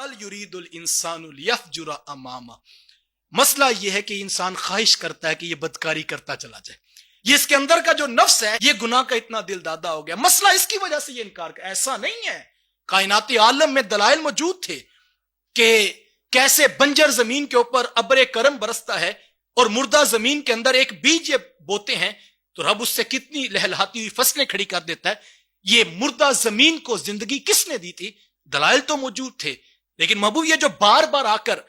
بل یریدُ الانسان لیفجر امامہ. مسئلہ یہ ہے کہ انسان خواہش کرتا ہے کہ یہ بدکاری کرتا چلا جائے. یہ اس کے اندر کا جو نفس ہے یہ گناہ کا اتنا دل دادا ہو گیا. مسئلہ اس کی وجہ سے یہ انکار کر. ایسا نہیں ہے. کائناتی عالم میں دلائل موجود تھے کہ کیسے بنجر زمین کے اوپر ابر کرم برستا ہے اور مردہ زمین کے اندر ایک بیج بوتے ہیں تو رب اس سے کتنی لہلہاتی ہوئی فصلیں کھڑی کر دیتا ہے. یہ مردہ زمین کو زندگی کس نے دی تھی؟ دلائل تو موجود تھے، لیکن محبوب یہ جو بار بار آ کر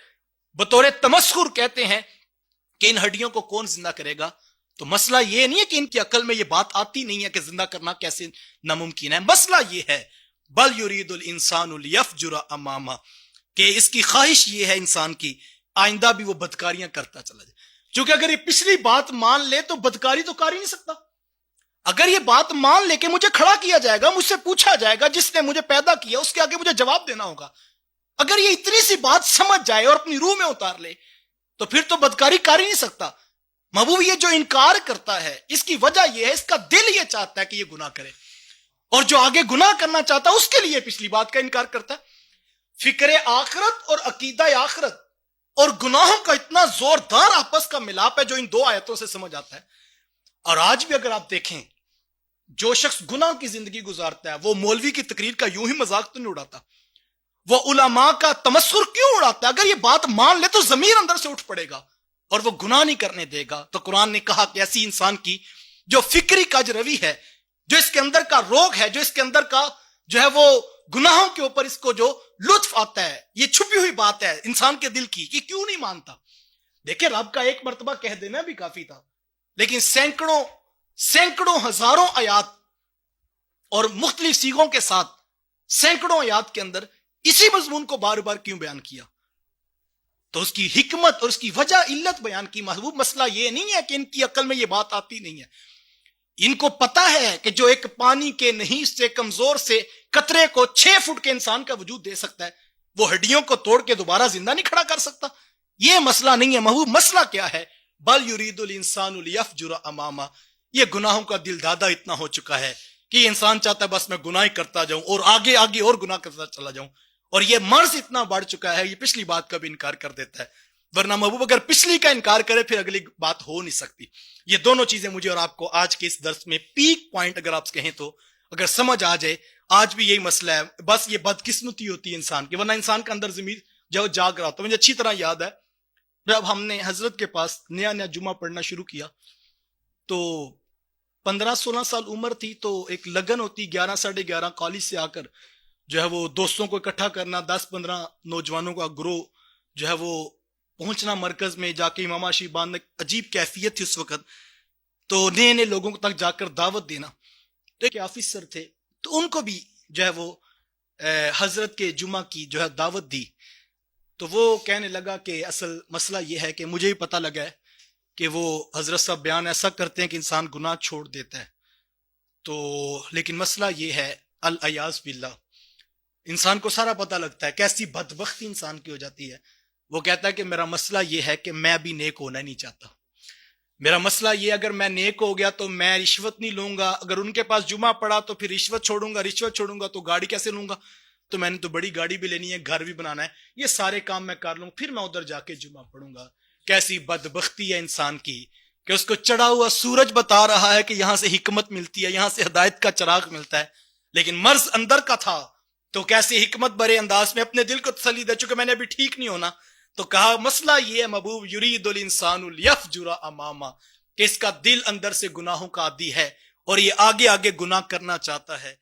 بطور تمسخر کہتے ہیں کہ ان ہڈیوں کو کون زندہ کرے گا، تو مسئلہ یہ نہیں ہے کہ ان کی عقل میں یہ بات آتی نہیں ہے کہ زندہ کرنا کیسے ناممکن ہے. مسئلہ یہ ہے بل یرید الانسان لیفجر امامہ، کہ اس کی خواہش یہ ہے انسان کی آئندہ بھی وہ بدکاریاں کرتا چلا جائے. چونکہ اگر یہ پچھلی بات مان لے تو بدکاری تو کر ہی نہیں سکتا. اگر یہ بات مان لے کہ مجھے کھڑا کیا جائے گا، مجھ سے پوچھا جائے گا، جس نے مجھے پیدا کیا اس کے آگے مجھے جواب دینا ہوگا، اگر یہ اتنی سی بات سمجھ جائے اور اپنی روح میں اتار لے تو پھر تو بدکاری کر ہی نہیں سکتا. محبوب یہ جو انکار کرتا ہے اس کی وجہ یہ ہے، اس کا دل یہ چاہتا ہے کہ یہ گناہ کرے، اور جو آگے گناہ کرنا چاہتا ہے اس کے لیے پچھلی بات کا انکار کرتا ہے. فکر آخرت اور عقیدہ آخرت اور گناہوں کا اتنا زوردار آپس کا ملاپ ہے جو ان دو آیتوں سے سمجھ آتا ہے. اور آج بھی اگر آپ دیکھیں جو شخص گناہ کی زندگی گزارتا ہے وہ مولوی کی تقریر کا یوں ہی مذاق تو نہیں اڑاتا، وہ علماء کا تمسخر کیوں اڑاتا ہے؟ اگر یہ بات مان لے تو ضمیر اندر سے اٹھ پڑے گا اور وہ گناہ نہیں کرنے دے گا. تو قرآن نے کہا کہ ایسی انسان کی جو فکری کج روی ہے، جو اس کے اندر کا روگ ہے، جو اس کے اندر کا جو ہے وہ گناہوں کے اوپر اس کو جو لطف آتا ہے، یہ چھپی ہوئی بات ہے انسان کے دل کی کہ کیوں نہیں مانتا. دیکھیں رب کا ایک مرتبہ کہہ دینا بھی کافی تھا، لیکن سینکڑوں ہزاروں آیات اور مختلف صیغوں کے ساتھ سینکڑوں آیات کے اندر اسی مضمون کو بار بار کیوں بیان کیا؟ تو اس کی حکمت اور اس کی وجہ علت بیان کی. محبوب مسئلہ یہ نہیں ہے کہ ان کی عقل میں یہ بات آتی نہیں ہے. ان کو پتا ہے کہ جو ایک پانی کے نہیں سے کمزور سے قطرے کو 6 فٹ کے انسان کا وجود دے سکتا ہے وہ ہڈیوں کو توڑ کے دوبارہ زندہ نہیں کھڑا کر سکتا. یہ مسئلہ نہیں ہے. محبوب مسئلہ کیا ہے؟ بل یرید الانسان لیفجر امامہ. یہ گناہوں کا دل دادا اتنا ہو چکا ہے کہ یہ انسان چاہتا ہے بس میں گناہ کرتا جاؤں اور آگے آگے اور گناہ کرتا چلا جاؤں. اور یہ مرض اتنا بڑھ چکا ہے یہ پچھلی بات کا بھی انکار کر دیتا ہے. ورنہ محبوب اگر پچھلی کا انکار کرے پھر اگلی بات ہو نہیں سکتی. یہ دونوں چیزیں مجھے اور آپ کو آج کے اس درس میں پیک پوائنٹ اگر آپ کہیں تو اگر سمجھ آ جائے. آج بھی یہی مسئلہ ہے. بس یہ بدقسمتی ہوتی ہے انسان کی، ورنہ انسان کا اندر ضمیر جو جاگ رہا ہوتا ہے. مجھے اچھی طرح یاد ہے جب ہم نے حضرت کے پاس نیا جمعہ پڑھنا شروع کیا تو 15-16 سال عمر تھی، تو ایک لگن ہوتی 11-11:30 کالج سے آ کر جو ہے وہ دوستوں کو اکٹھا کرنا، 10-15 نوجوانوں کا گروہ جو ہے وہ پہنچنا مرکز میں جا کے امام اشی باندھ. عجیب کیفیت تھی اس وقت. تو نئے نئے لوگوں تک جا کر دعوت دینا. تو ایک آفیسر تھے تو ان کو بھی جو ہے وہ حضرت کے جمعہ کی جو ہے دعوت دی. تو وہ کہنے لگا کہ اصل مسئلہ یہ ہے کہ مجھے بھی پتہ لگا ہے کہ وہ حضرت صاحب بیان ایسا کرتے ہیں کہ انسان گناہ چھوڑ دیتا ہے، تو لیکن مسئلہ یہ ہے العیاذ باللہ انسان کو سارا پتہ لگتا ہے کیسی بدبختی انسان کی ہو جاتی ہے. وہ کہتا ہے کہ میرا مسئلہ یہ ہے کہ میں بھی نیک ہونا نہیں چاہتا. میرا مسئلہ یہ اگر میں نیک ہو گیا تو میں رشوت نہیں لوں گا، اگر ان کے پاس جمعہ پڑا تو پھر رشوت چھوڑوں گا تو گاڑی کیسے لوں گا، تو میں نے تو بڑی گاڑی بھی لینی ہے، گھر بھی بنانا ہے، یہ سارے کام میں کر لوں پھر میں ادھر جا کے جمعہ پڑھوں گا. کیسی بدبختی ہے انسان کی کہ اس کو چڑھا ہوا سورج بتا رہا ہے کہ یہاں سے حکمت ملتی ہے، یہاں سے ہدایت کا چراغ ملتا ہے، لیکن مرض اندر کا تھا. تو کیسی حکمت برے انداز میں اپنے دل کو تسلی دے چکے میں نے ابھی ٹھیک نہیں ہونا. تو کہا مسئلہ یہ ہے محبوب یرید الانسان لیفجر امامہ، کہ اس کا دل اندر سے گناہوں کا عادی ہے اور یہ آگے آگے گناہ کرنا چاہتا ہے.